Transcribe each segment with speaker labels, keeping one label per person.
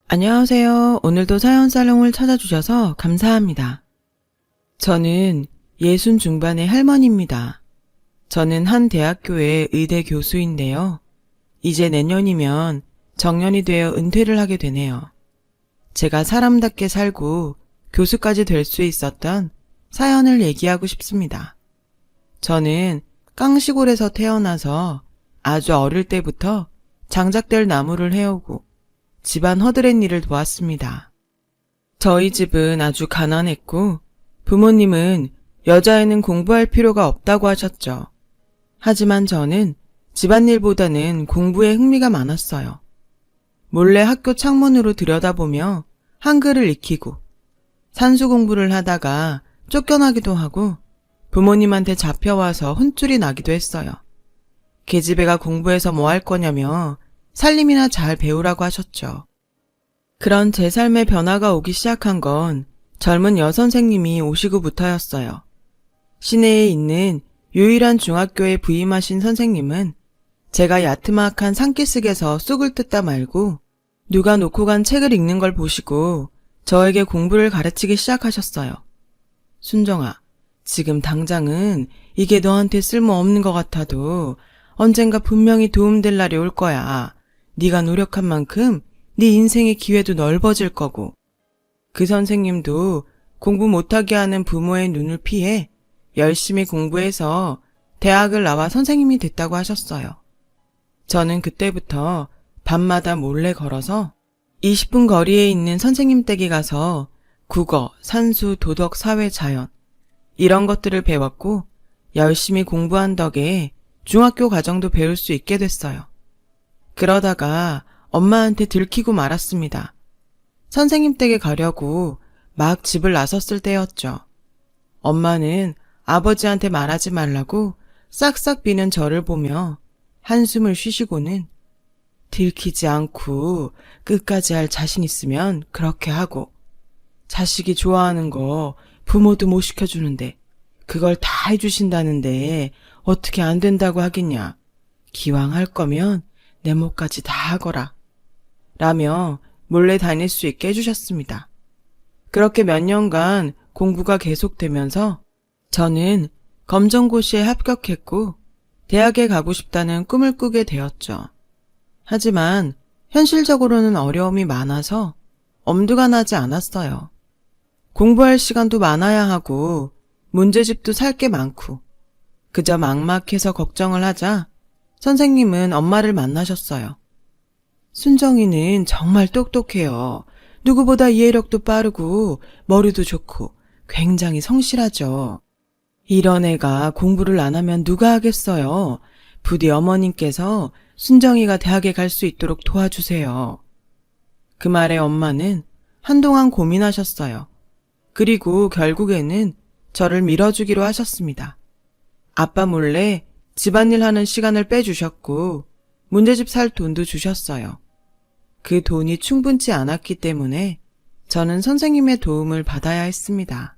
Speaker 1: 안녕하세요. 오늘도 사연 살롱을 찾아주셔서 감사합니다. 저는 60 중반의 할머니입니다. 저는 한 대학교의 의대 교수인데요. 이제 내년이면 정년이 되어 은퇴를 하게 되네요. 제가 사람답게 살고 교수까지 될 수 있었던 사연을 얘기하고 싶습니다. 저는 깡시골에서 태어나서 아주 어릴 때부터 장작될 나무를 해오고 집안 허드렛 일을 도왔습니다. 저희 집은 아주 가난했고 부모님은 여자애는 공부할 필요가 없다고 하셨죠. 하지만 저는 집안일보다는 공부에 흥미가 많았어요. 몰래 학교 창문으로 들여다보며 한글을 익히고 산수 공부를 하다가 쫓겨나기도 하고 부모님한테 잡혀와서 혼쭐이 나기도 했어요. 계집애가 공부해서 뭐 할 거냐며 살림이나 잘 배우라고 하셨죠. 그런 제 삶의 변화가 오기 시작한 건 젊은 여선생님이 오시고부터였어요. 시내에 있는 유일한 중학교에 부임하신 선생님은 제가 야트막한 산기슭에서 쑥을 뜯다 말고 누가 놓고 간 책을 읽는 걸 보시고 저에게 공부를 가르치기 시작하셨어요. 순정아, 지금 당장은 이게 너한테 쓸모없는 것 같아도 언젠가 분명히 도움될 날이 올 거야. 네가 노력한 만큼 네 인생의 기회도 넓어질 거고. 그 선생님도 공부 못하게 하는 부모의 눈을 피해 열심히 공부해서 대학을 나와 선생님이 됐다고 하셨어요. 저는 그때부터 밤마다 몰래 걸어서 20분 거리에 있는 선생님 댁에 가서 국어, 산수, 도덕, 사회, 자연 이런 것들을 배웠고 열심히 공부한 덕에 중학교 과정도 배울 수 있게 됐어요. 그러다가 엄마한테 들키고 말았습니다. 선생님 댁에 가려고 막 집을 나섰을 때였죠. 엄마는 아버지한테 말하지 말라고 싹싹 비는 저를 보며 한숨을 쉬시고는 들키지 않고 끝까지 할 자신 있으면 그렇게 하고 자식이 좋아하는 거 부모도 못 시켜주는데 그걸 다 해주신다는데 어떻게 안 된다고 하겠냐. 기왕 할 거면 내 몫까지 다 하거라. 라며 몰래 다닐 수 있게 해주셨습니다. 그렇게 몇 년간 공부가 계속되면서 저는 검정고시에 합격했고 대학에 가고 싶다는 꿈을 꾸게 되었죠. 하지만 현실적으로는 어려움이 많아서 엄두가 나지 않았어요. 공부할 시간도 많아야 하고 문제집도 살 게 많고 그저 막막해서 걱정을 하자 선생님은 엄마를 만나셨어요. 순정이는 정말 똑똑해요. 누구보다 이해력도 빠르고 머리도 좋고 굉장히 성실하죠. 이런 애가 공부를 안 하면 누가 하겠어요. 부디 어머님께서 순정이가 대학에 갈 수 있도록 도와주세요. 그 말에 엄마는 한동안 고민하셨어요. 그리고 결국에는 저를 밀어주기로 하셨습니다. 아빠 몰래 집안일 하는 시간을 빼주셨고 문제집 살 돈도 주셨어요. 그 돈이 충분치 않았기 때문에 저는 선생님의 도움을 받아야 했습니다.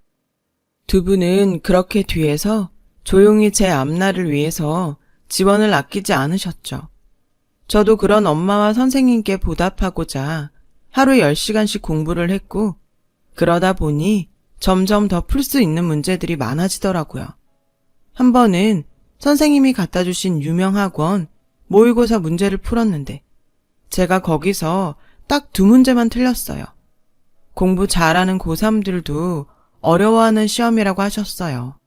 Speaker 1: 두 분은 그렇게 뒤에서 조용히 제 앞날을 위해서 지원을 아끼지 않으셨죠. 저도 그런 엄마와 선생님께 보답하고자 하루 10시간씩 공부를 했고 그러다 보니 점점 더 풀 수 있는 문제들이 많아지더라고요. 한 번은 선생님이 갖다 주신 유명 학원 모의고사 문제를 풀었는데 제가 거기서 딱 2문제만 틀렸어요. 공부 잘하는 고3들도 어려워하는 시험이라고 하셨어요.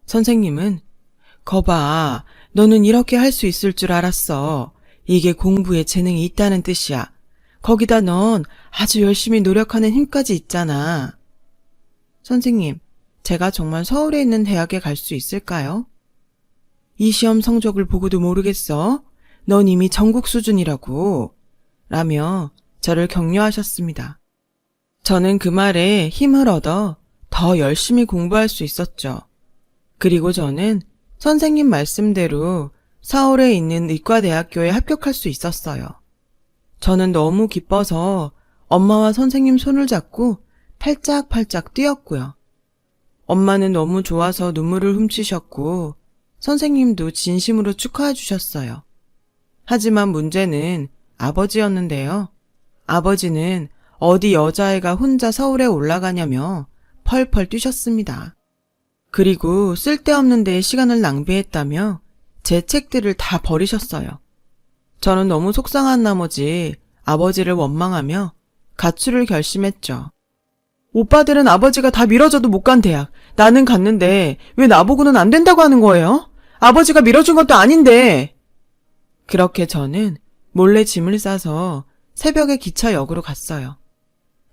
Speaker 1: 선생님은 거봐, 너는 이렇게 할 수 있을 줄 알았어. 이게 공부에 재능이 있다는 뜻이야. 거기다 넌 아주 열심히 노력하는 힘까지 있잖아. 선생님, 제가 정말 서울에 있는 대학에 갈 수 있을까요? 이 시험 성적을 보고도 모르겠어? 넌 이미 전국 수준이라고. 라며 저를 격려하셨습니다. 저는 그 말에 힘을 얻어 더 열심히 공부할 수 있었죠. 그리고 저는 선생님 말씀대로 서울에 있는 의과대학교에 합격할 수 있었어요. 저는 너무 기뻐서 엄마와 선생님 손을 잡고 팔짝팔짝 뛰었고요. 엄마는 너무 좋아서 눈물을 훔치셨고 선생님도 진심으로 축하해 주셨어요. 하지만 문제는 아버지였는데요. 아버지는 어디 여자애가 혼자 서울에 올라가냐며 펄펄 뛰셨습니다. 그리고 쓸데없는 데에 시간을 낭비했다며 제 책들을 다 버리셨어요. 저는 너무 속상한 나머지 아버지를 원망하며 가출을 결심했죠. 오빠들은 아버지가 다 밀어줘도 못 간 대학, 나는 갔는데 왜 나보고는 안 된다고 하는 거예요? 아버지가 밀어준 것도 아닌데. 그렇게 저는 몰래 짐을 싸서 새벽에 기차역으로 갔어요.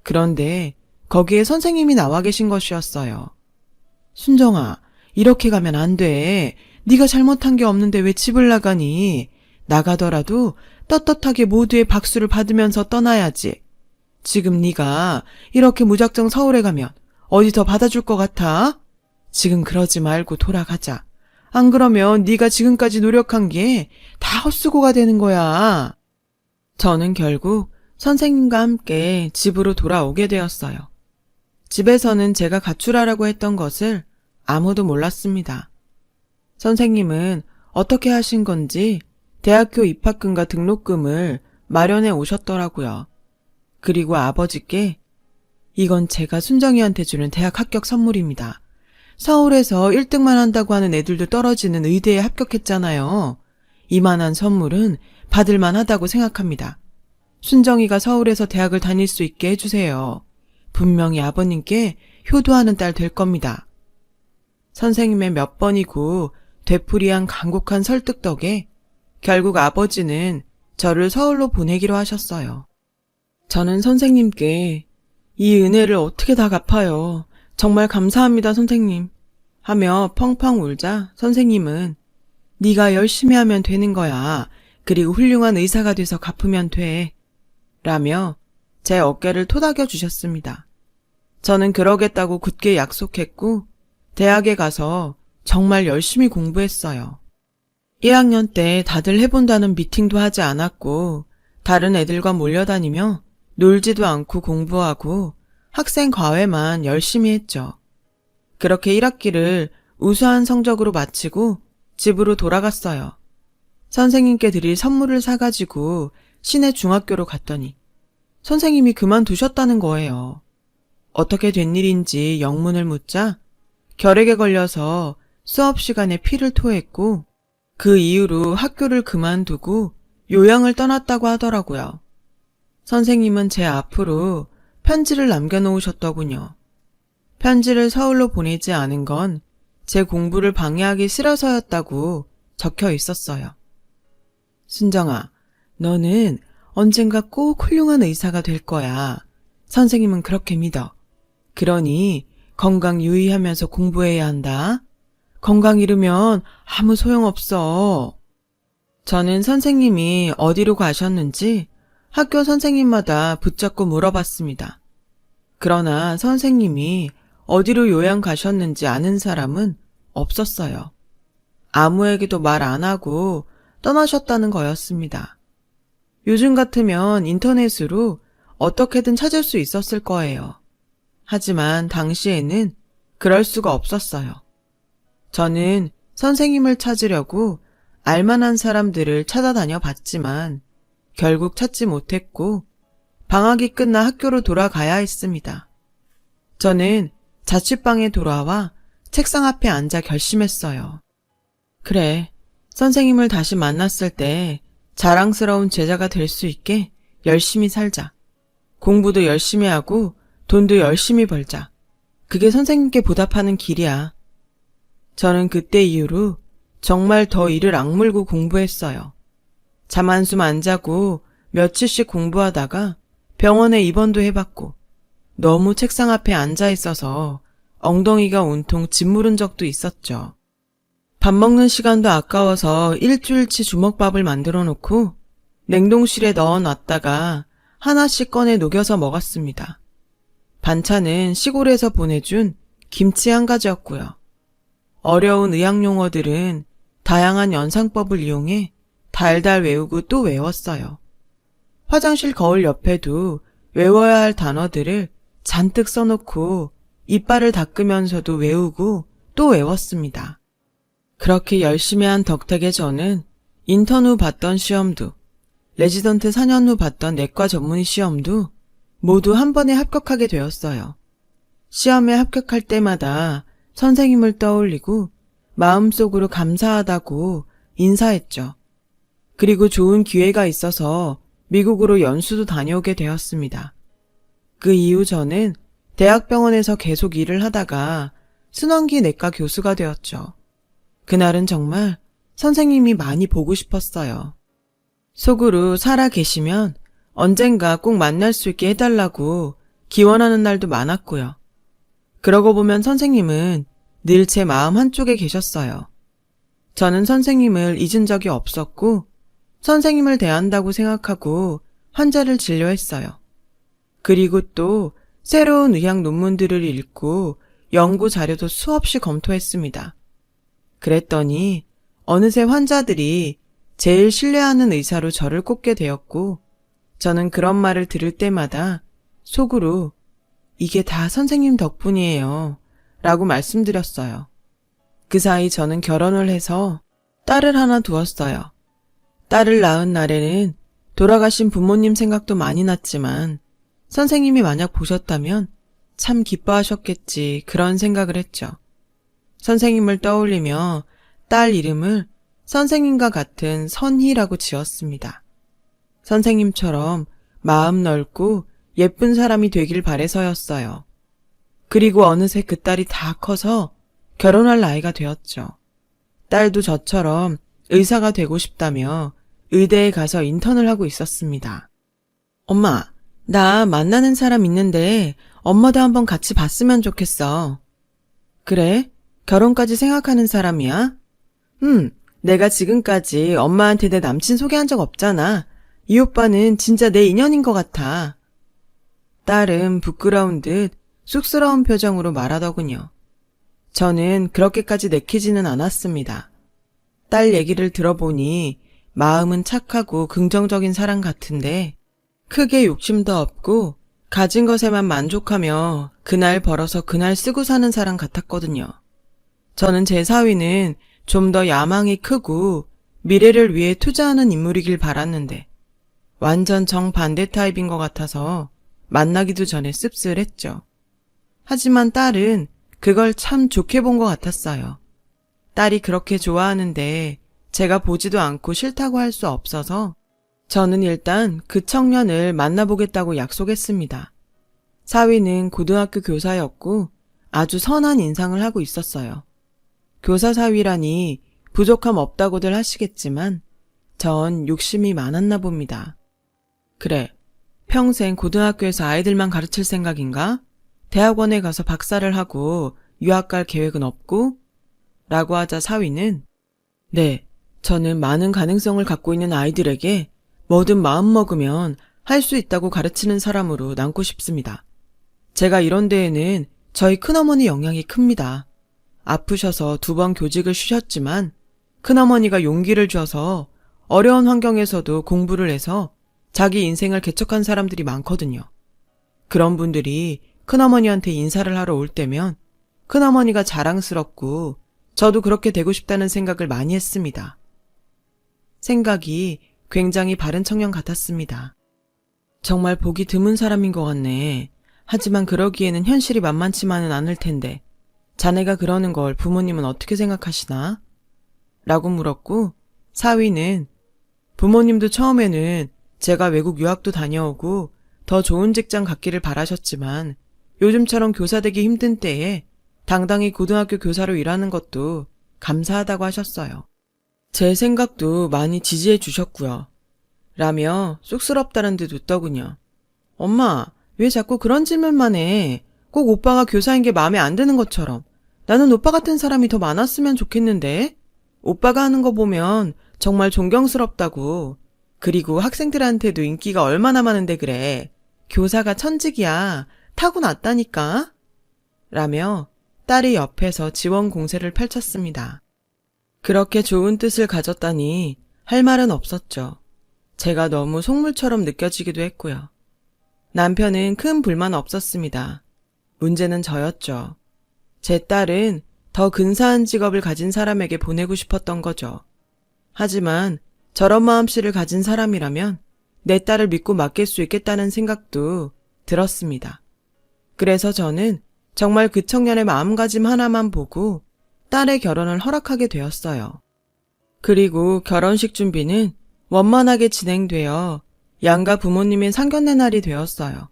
Speaker 1: 그런데 거기에 선생님이 나와 계신 것이었어요. 순정아, 이렇게 가면 안 돼. 네가 잘못한 게 없는데 왜 집을 나가니? 나가더라도 떳떳하게 모두의 박수를 받으면서 떠나야지. 지금 네가 이렇게 무작정 서울에 가면 어디 더 받아줄 것 같아? 지금 그러지 말고 돌아가자. 안 그러면 네가 지금까지 노력한 게 다 헛수고가 되는 거야. 저는 결국 선생님과 함께 집으로 돌아오게 되었어요. 집에서는 제가 가출하라고 했던 것을 아무도 몰랐습니다. 선생님은 어떻게 하신 건지 대학교 입학금과 등록금을 마련해 오셨더라고요. 그리고 아버지께 이건 제가 순정이한테 주는 대학 합격 선물입니다. 서울에서 1등만 한다고 하는 애들도 떨어지는 의대에 합격했잖아요. 이만한 선물은 받을만 하다고 생각합니다. 순정이가 서울에서 대학을 다닐 수 있게 해주세요. 분명히 아버님께 효도하는 딸 될 겁니다. 선생님의 몇 번이고 되풀이한 간곡한 설득 덕에 결국 아버지는 저를 서울로 보내기로 하셨어요. 저는 선생님께 이 은혜를 어떻게 다 갚아요. 정말 감사합니다, 선생님. 하며 펑펑 울자 선생님은 네가 열심히 하면 되는 거야. 그리고 훌륭한 의사가 돼서 갚으면 돼. 라며 제 어깨를 토닥여 주셨습니다. 저는 그러겠다고 굳게 약속했고 대학에 가서 정말 열심히 공부했어요. 1학년 때 다들 해본다는 미팅도 하지 않았고 다른 애들과 몰려다니며 놀지도 않고 공부하고 학생 과외만 열심히 했죠. 그렇게 1학기를 우수한 성적으로 마치고 집으로 돌아갔어요. 선생님께 드릴 선물을 사가지고 시내 중학교로 갔더니 선생님이 그만두셨다는 거예요. 어떻게 된 일인지 영문을 묻자 결핵에 걸려서 수업 시간에 피를 토했고 그 이후로 학교를 그만두고 요양을 떠났다고 하더라고요. 선생님은 제 앞으로 편지를 남겨놓으셨더군요. 편지를 서울로 보내지 않은 건 제 공부를 방해하기 싫어서였다고 적혀 있었어요. 순정아, 너는 언젠가 꼭 훌륭한 의사가 될 거야. 선생님은 그렇게 믿어. 그러니 건강 유의하면서 공부해야 한다. 건강 잃으면 아무 소용없어. 저는 선생님이 어디로 가셨는지 학교 선생님마다 붙잡고 물어봤습니다. 그러나 선생님이 어디로 요양 가셨는지 아는 사람은 없었어요. 아무에게도 말 안 하고 떠나셨다는 거였습니다. 요즘 같으면 인터넷으로 어떻게든 찾을 수 있었을 거예요. 하지만 당시에는 그럴 수가 없었어요. 저는 선생님을 찾으려고 알만한 사람들을 찾아다녀 봤지만 결국 찾지 못했고 방학이 끝나 학교로 돌아가야 했습니다. 저는 자취방에 돌아와 책상 앞에 앉아 결심했어요. 그래, 선생님을 다시 만났을 때 자랑스러운 제자가 될 수 있게 열심히 살자. 공부도 열심히 하고 돈도 열심히 벌자. 그게 선생님께 보답하는 길이야. 저는 그때 이후로 정말 더 이를 악물고 공부했어요. 잠 한숨 안 자고 며칠씩 공부하다가 병원에 입원도 해봤고 너무 책상 앞에 앉아 있어서 엉덩이가 온통 짓무른 적도 있었죠. 밥 먹는 시간도 아까워서 일주일치 주먹밥을 만들어 놓고 냉동실에 넣어 놨다가 하나씩 꺼내 녹여서 먹었습니다. 반찬은 시골에서 보내준 김치 한 가지였고요. 어려운 의학 용어들은 다양한 연상법을 이용해 달달 외우고 또 외웠어요. 화장실 거울 옆에도 외워야 할 단어들을 잔뜩 써놓고 이빨을 닦으면서도 외우고 또 외웠습니다. 그렇게 열심히 한 덕택에 저는 인턴 후 봤던 시험도 레지던트 4년 후 봤던 내과 전문의 시험도 모두 한 번에 합격하게 되었어요. 시험에 합격할 때마다 선생님을 떠올리고 마음속으로 감사하다고 인사했죠. 그리고 좋은 기회가 있어서 미국으로 연수도 다녀오게 되었습니다. 그 이후 저는 대학병원에서 계속 일을 하다가 순환기 내과 교수가 되었죠. 그날은 정말 선생님이 많이 보고 싶었어요. 속으로 살아 계시면 언젠가 꼭 만날 수 있게 해달라고 기원하는 날도 많았고요. 그러고 보면 선생님은 늘 제 마음 한쪽에 계셨어요. 저는 선생님을 잊은 적이 없었고 선생님을 대한다고 생각하고 환자를 진료했어요. 그리고 또 새로운 의학 논문들을 읽고 연구 자료도 수없이 검토했습니다. 그랬더니 어느새 환자들이 제일 신뢰하는 의사로 저를 꼽게 되었고 저는 그런 말을 들을 때마다 속으로 이게 다 선생님 덕분이에요 라고 말씀드렸어요. 그 사이 저는 결혼을 해서 딸을 하나 두었어요. 딸을 낳은 날에는 돌아가신 부모님 생각도 많이 났지만 선생님이 만약 보셨다면 참 기뻐하셨겠지 그런 생각을 했죠. 선생님을 떠올리며 딸 이름을 선생님과 같은 선희라고 지었습니다. 선생님처럼 마음 넓고 예쁜 사람이 되길 바래서였어요. 그리고 어느새 그 딸이 다 커서 결혼할 나이가 되었죠. 딸도 저처럼 의사가 되고 싶다며 의대에 가서 인턴을 하고 있었습니다. 엄마, 나 만나는 사람 있는데 엄마도 한번 같이 봤으면 좋겠어. 그래? 결혼까지 생각하는 사람이야? 내가 지금까지 엄마한테 내 남친 소개한 적 없잖아. 이 오빠는 진짜 내 인연인 것 같아. 딸은 부끄러운 듯 쑥스러운 표정으로 말하더군요. 저는 그렇게까지 내키지는 않았습니다. 딸 얘기를 들어보니 마음은 착하고 긍정적인 사람 같은데 크게 욕심도 없고 가진 것에만 만족하며 그날 벌어서 그날 쓰고 사는 사람 같았거든요. 저는 제 사위는 좀 더 야망이 크고 미래를 위해 투자하는 인물이길 바랐는데 완전 정반대 타입인 것 같아서 만나기도 전에 씁쓸했죠. 하지만 딸은 그걸 참 좋게 본 것 같았어요. 딸이 그렇게 좋아하는데 제가 보지도 않고 싫다고 할 수 없어서 저는 일단 그 청년을 만나보겠다고 약속했습니다. 사위는 고등학교 교사였고 아주 선한 인상을 하고 있었어요. 교사 사위라니 부족함 없다고들 하시겠지만 전 욕심이 많았나 봅니다. 그래, 평생 고등학교에서 아이들만 가르칠 생각인가? 대학원에 가서 박사를 하고 유학 갈 계획은 없고? 라고 하자 사위는 네, 저는 많은 가능성을 갖고 있는 아이들에게 뭐든 마음먹으면 할 수 있다고 가르치는 사람으로 남고 싶습니다. 제가 이런 데에는 저희 큰어머니 영향이 큽니다. 아프셔서 2번 교직을 쉬셨지만 큰어머니가 용기를 줘서 어려운 환경에서도 공부를 해서 자기 인생을 개척한 사람들이 많거든요. 그런 분들이 큰어머니한테 인사를 하러 올 때면 큰어머니가 자랑스럽고 저도 그렇게 되고 싶다는 생각을 많이 했습니다. 생각이 굉장히 바른 청년 같았습니다. 정말 보기 드문 사람인 것 같네. 하지만 그러기에는 현실이 만만치만은 않을 텐데 자네가 그러는 걸 부모님은 어떻게 생각하시나? 라고 물었고 사위는 부모님도 처음에는 제가 외국 유학도 다녀오고 더 좋은 직장 갖기를 바라셨지만 요즘처럼 교사 되기 힘든 때에 당당히 고등학교 교사로 일하는 것도 감사하다고 하셨어요. 제 생각도 많이 지지해 주셨고요. 라며 쑥스럽다는 듯 웃더군요. 엄마, 왜 자꾸 그런 질문만 해? 꼭 오빠가 교사인 게 마음에 안 드는 것처럼. 나는 오빠 같은 사람이 더 많았으면 좋겠는데? 오빠가 하는 거 보면 정말 존경스럽다고. 그리고 학생들한테도 인기가 얼마나 많은데 그래. 교사가 천직이야. 타고났다니까. 라며 딸이 옆에서 지원 공세를 펼쳤습니다. 그렇게 좋은 뜻을 가졌다니 할 말은 없었죠. 제가 너무 속물처럼 느껴지기도 했고요. 남편은 큰 불만 없었습니다. 문제는 저였죠. 제 딸은 더 근사한 직업을 가진 사람에게 보내고 싶었던 거죠. 하지만 저런 마음씨를 가진 사람이라면 내 딸을 믿고 맡길 수 있겠다는 생각도 들었습니다. 그래서 저는 정말 그 청년의 마음가짐 하나만 보고 딸의 결혼을 허락하게 되었어요. 그리고 결혼식 준비는 원만하게 진행되어 양가 부모님의 상견례 날이 되었어요.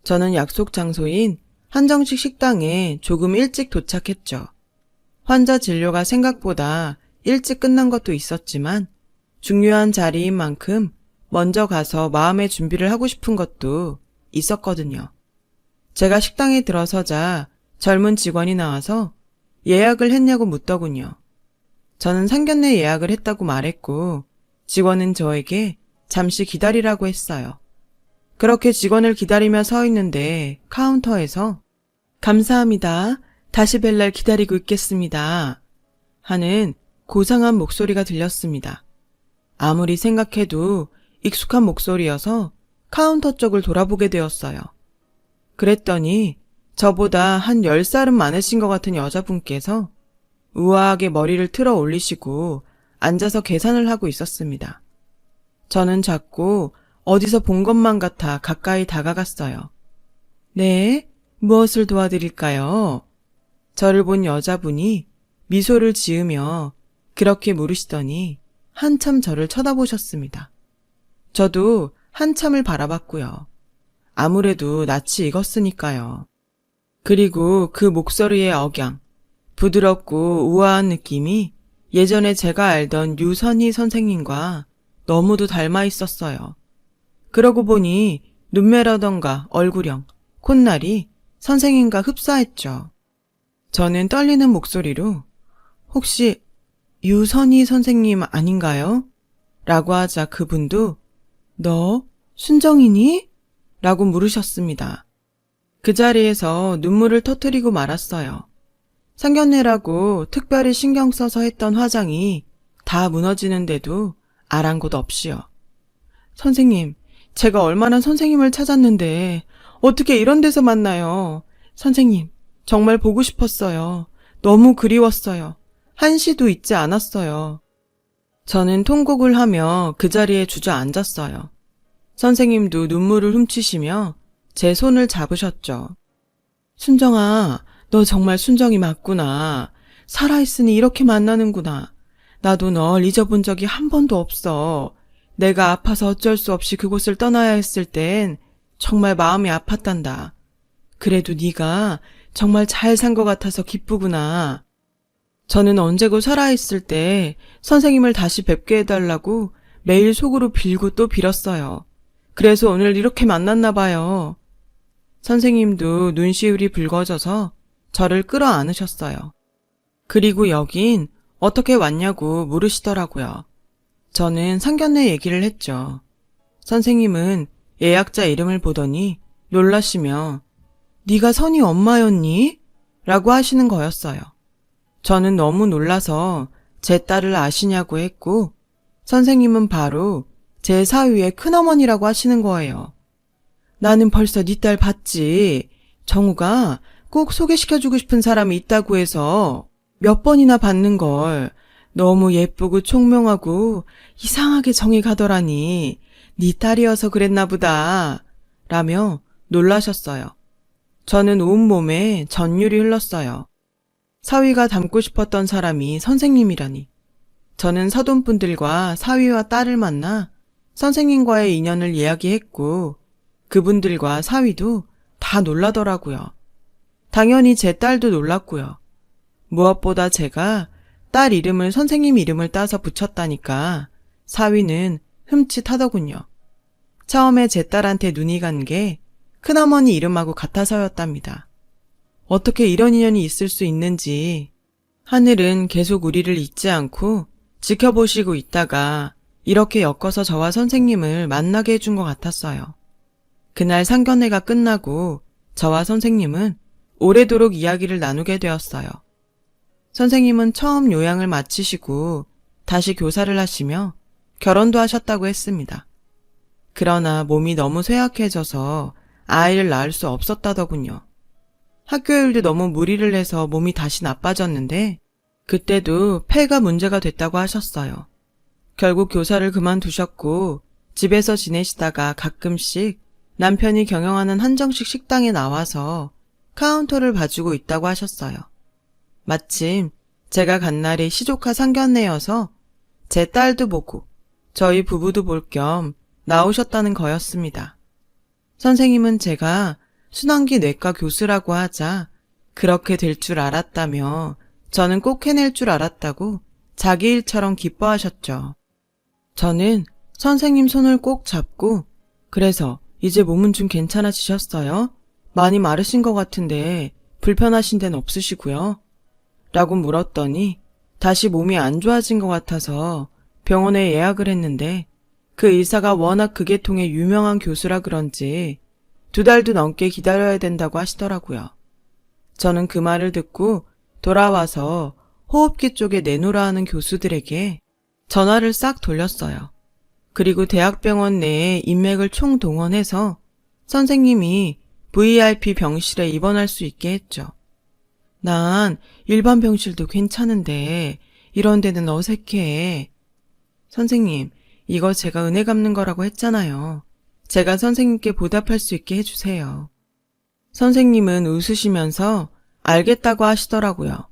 Speaker 1: 저는 약속 장소인 한정식 식당에 조금 일찍 도착했죠. 환자 진료가 생각보다 일찍 끝난 것도 있었지만 중요한 자리인 만큼 먼저 가서 마음의 준비를 하고 싶은 것도 있었거든요. 제가 식당에 들어서자 젊은 직원이 나와서 예약을 했냐고 묻더군요. 저는 상견례 예약을 했다고 말했고 직원은 저에게 잠시 기다리라고 했어요. 그렇게 직원을 기다리며 서 있는데 카운터에서 감사합니다. 다시 뵐 날 기다리고 있겠습니다. 하는 고상한 목소리가 들렸습니다. 아무리 생각해도 익숙한 목소리여서 카운터 쪽을 돌아보게 되었어요. 그랬더니 저보다 한 10살은 많으신 것 같은 여자분께서 우아하게 머리를 틀어 올리시고 앉아서 계산을 하고 있었습니다. 저는 자꾸 어디서 본 것만 같아 가까이 다가갔어요. 네, 무엇을 도와드릴까요? 저를 본 여자분이 미소를 지으며 그렇게 물으시더니 한참 저를 쳐다보셨습니다. 저도 한참을 바라봤고요. 아무래도 낯이 익었으니까요. 그리고 그 목소리의 억양, 부드럽고 우아한 느낌이 예전에 제가 알던 유선희 선생님과 너무도 닮아 있었어요. 그러고 보니 눈매라던가 얼굴형, 콧날이 선생님과 흡사했죠. 저는 떨리는 목소리로 혹시 유선희 선생님 아닌가요? 라고 하자 그분도 너 순정이니? 라고 물으셨습니다. 그 자리에서 눈물을 터뜨리고 말았어요. 상견례라고 특별히 신경 써서 했던 화장이 다 무너지는데도 아랑곳 없이요. 선생님, 제가 얼마나 선생님을 찾았는데 어떻게 이런 데서 만나요? 선생님, 정말 보고 싶었어요. 너무 그리웠어요. 한시도 잊지 않았어요. 저는 통곡을 하며 그 자리에 주저앉았어요. 선생님도 눈물을 훔치시며 제 손을 잡으셨죠. 순정아, 너 정말 순정이 맞구나. 살아있으니 이렇게 만나는구나. 나도 널 잊어본 적이 한 번도 없어. 내가 아파서 어쩔 수 없이 그곳을 떠나야 했을 땐 정말 마음이 아팠단다. 그래도 네가 정말 잘 산 것 같아서 기쁘구나. 저는 언제고 살아있을 때 선생님을 다시 뵙게 해달라고 매일 속으로 빌고 또 빌었어요. 그래서 오늘 이렇게 만났나 봐요. 선생님도 눈시울이 붉어져서 저를 끌어안으셨어요. 그리고 여긴 어떻게 왔냐고 물으시더라고요. 저는 상견례 얘기를 했죠. 선생님은 예약자 이름을 보더니 놀라시며 네가 선희 엄마였니? 라고 하시는 거였어요. 저는 너무 놀라서 제 딸을 아시냐고 했고 선생님은 바로 제 사위의 큰어머니라고 하시는 거예요. 나는 벌써 네 딸 봤지. 정우가 꼭 소개시켜주고 싶은 사람이 있다고 해서 몇 번이나 봤는걸. 너무 예쁘고 총명하고 이상하게 정이 가더라니. 네 딸이어서 그랬나 보다. 라며 놀라셨어요. 저는 온몸에 전율이 흘렀어요. 사위가 닮고 싶었던 사람이 선생님이라니. 저는 사돈분들과 사위와 딸을 만나 선생님과의 인연을 이야기했고 그분들과 사위도 다 놀라더라고요. 당연히 제 딸도 놀랐고요. 무엇보다 제가 딸 이름을 선생님 이름을 따서 붙였다니까 사위는 흠칫하더군요. 처음에 제 딸한테 눈이 간 게 큰어머니 이름하고 같아서였답니다. 어떻게 이런 인연이 있을 수 있는지 하늘은 계속 우리를 잊지 않고 지켜보시고 있다가 이렇게 엮어서 저와 선생님을 만나게 해준 것 같았어요. 그날 상견례가 끝나고 저와 선생님은 오래도록 이야기를 나누게 되었어요. 선생님은 처음 요양을 마치시고 다시 교사를 하시며 결혼도 하셨다고 했습니다. 그러나 몸이 너무 쇠약해져서 아이를 낳을 수 없었다더군요. 학교 일도 너무 무리를 해서 몸이 다시 나빠졌는데 그때도 폐가 문제가 됐다고 하셨어요. 결국 교사를 그만두셨고 집에서 지내시다가 가끔씩 남편이 경영하는 한정식 식당에 나와서 카운터를 봐주고 있다고 하셨어요. 마침 제가 간 날이 시조카 상견례여서 제 딸도 보고 저희 부부도 볼 겸 나오셨다는 거였습니다. 선생님은 제가 순환기 뇌과 교수라고 하자 그렇게 될 줄 알았다며 저는 꼭 해낼 줄 알았다고 자기 일처럼 기뻐하셨죠. 저는 선생님 손을 꼭 잡고 그래서 이제 몸은 좀 괜찮아지셨어요? 많이 마르신 것 같은데 불편하신 데는 없으시고요? 라고 물었더니 다시 몸이 안 좋아진 것 같아서 병원에 예약을 했는데 그 의사가 워낙 그 계통의 유명한 교수라 그런지 2달도 넘게 기다려야 된다고 하시더라고요. 저는 그 말을 듣고 돌아와서 호흡기 쪽에 내놓으라 하는 교수들에게 전화를 싹 돌렸어요. 그리고 대학병원 내에 인맥을 총동원해서 선생님이 VIP 병실에 입원할 수 있게 했죠. 난 일반 병실도 괜찮은데 이런 데는 어색해. 선생님, 이거 제가 은혜 갚는 거라고 했잖아요. 제가 선생님께 보답할 수 있게 해주세요. 선생님은 웃으시면서 알겠다고 하시더라고요.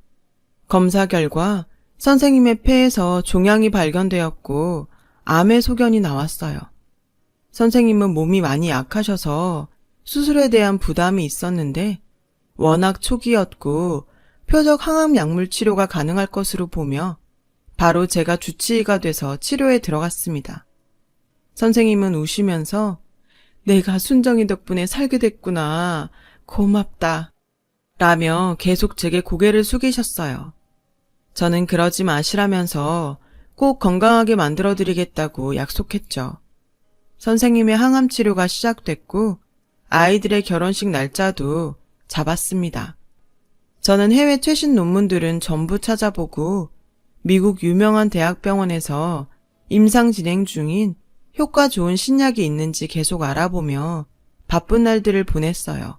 Speaker 1: 검사 결과 선생님의 폐에서 종양이 발견되었고 암의 소견이 나왔어요. 선생님은 몸이 많이 약하셔서 수술에 대한 부담이 있었는데 워낙 초기였고 표적 항암 약물 치료가 가능할 것으로 보며 바로 제가 주치의가 돼서 치료에 들어갔습니다. 선생님은 우시면서 내가 순정이 덕분에 살게 됐구나. 고맙다. 라며 계속 제게 고개를 숙이셨어요. 저는 그러지 마시라면서 꼭 건강하게 만들어드리겠다고 약속했죠. 선생님의 항암 치료가 시작됐고 아이들의 결혼식 날짜도 잡았습니다. 저는 해외 최신 논문들은 전부 찾아보고 미국 유명한 대학병원에서 임상 진행 중인 효과 좋은 신약이 있는지 계속 알아보며 바쁜 날들을 보냈어요.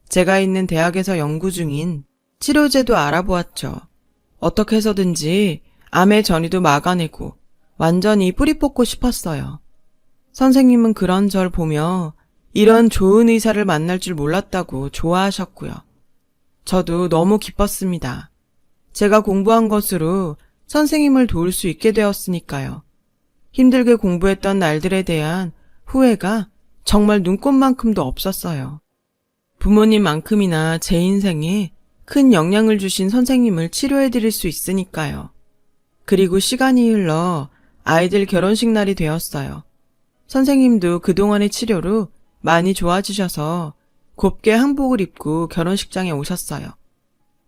Speaker 1: 제가 있는 대학에서 연구 중인 치료제도 알아보았죠. 어떻게 해서든지 암의 전이도 막아내고 완전히 뿌리 뽑고 싶었어요. 선생님은 그런 절 보며 이런 좋은 의사를 만날 줄 몰랐다고 좋아하셨고요. 저도 너무 기뻤습니다. 제가 공부한 것으로 선생님을 도울 수 있게 되었으니까요. 힘들게 공부했던 날들에 대한 후회가 정말 눈꼽만큼도 없었어요. 부모님만큼이나 제 인생에 큰 영향을 주신 선생님을 치료해드릴 수 있으니까요. 그리고 시간이 흘러 아이들 결혼식 날이 되었어요. 선생님도 그동안의 치료로 많이 좋아지셔서 곱게 한복을 입고 결혼식장에 오셨어요.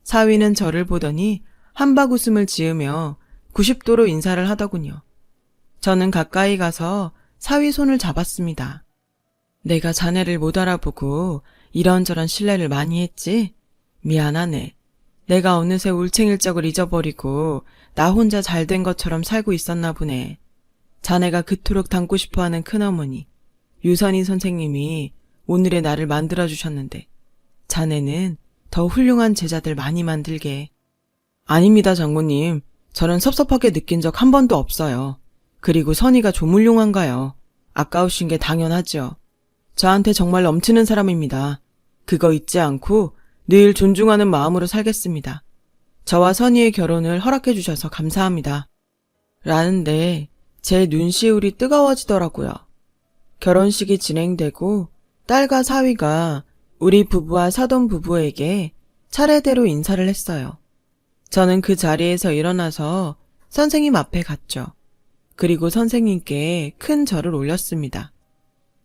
Speaker 1: 사위는 저를 보더니 한박 웃음을 지으며 90도로 인사를 하더군요. 저는 가까이 가서 사위 손을 잡았습니다. 내가 자네를 못 알아보고 이런저런 실례를 많이 했지? 미안하네. 내가 어느새 울챙일적을 잊어버리고 나 혼자 잘된 것처럼 살고 있었나 보네. 자네가 그토록 닮고 싶어하는 큰어머니 유선희 선생님이 오늘의 나를 만들어주셨는데 자네는 더 훌륭한 제자들 많이 만들게. 아닙니다, 장모님. 저는 섭섭하게 느낀 적 한 번도 없어요. 그리고 선희가 조물룡한가요? 아까우신 게 당연하죠. 저한테 정말 넘치는 사람입니다. 그거 잊지 않고 늘 존중하는 마음으로 살겠습니다. 저와 선희의 결혼을 허락해 주셔서 감사합니다. 라는데 제 눈시울이 뜨거워지더라고요. 결혼식이 진행되고 딸과 사위가 우리 부부와 사돈 부부에게 차례대로 인사를 했어요. 저는 그 자리에서 일어나서 선생님 앞에 갔죠. 그리고 선생님께 큰 절을 올렸습니다.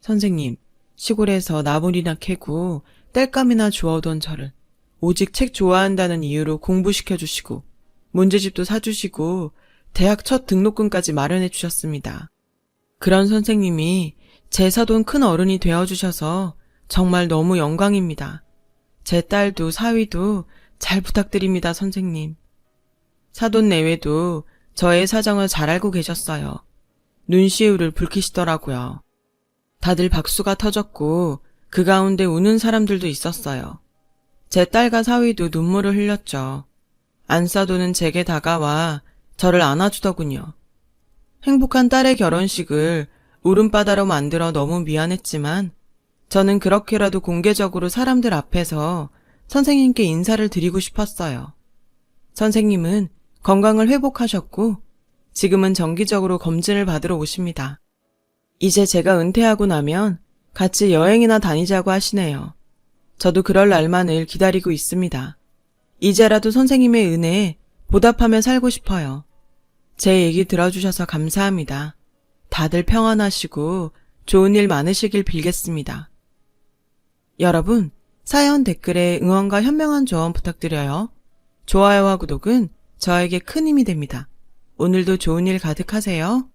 Speaker 1: 선생님, 시골에서 나물이나 캐고 땔감이나 주워둔 저를 오직 책 좋아한다는 이유로 공부시켜주시고 문제집도 사주시고 대학 첫 등록금까지 마련해 주셨습니다. 그런 선생님이 제 사돈 큰 어른이 되어주셔서 정말 너무 영광입니다. 제 딸도 사위도 잘 부탁드립니다, 선생님. 사돈 내외도 저의 사정을 잘 알고 계셨어요. 눈시울을 붉히시더라고요. 다들 박수가 터졌고 그 가운데 우는 사람들도 있었어요. 제 딸과 사위도 눈물을 흘렸죠. 안사돈은 제게 다가와 저를 안아주더군요. 행복한 딸의 결혼식을 울음바다로 만들어 너무 미안했지만 저는 그렇게라도 공개적으로 사람들 앞에서 선생님께 인사를 드리고 싶었어요. 선생님은 건강을 회복하셨고 지금은 정기적으로 검진을 받으러 오십니다. 이제 제가 은퇴하고 나면 같이 여행이나 다니자고 하시네요. 저도 그럴 날만을 기다리고 있습니다. 이제라도 선생님의 은혜에 보답하며 살고 싶어요. 제 얘기 들어주셔서 감사합니다. 다들 평안하시고 좋은 일 많으시길 빌겠습니다. 여러분, 사연 댓글에 응원과 현명한 조언 부탁드려요. 좋아요와 구독은 저에게 큰 힘이 됩니다. 오늘도 좋은 일 가득하세요.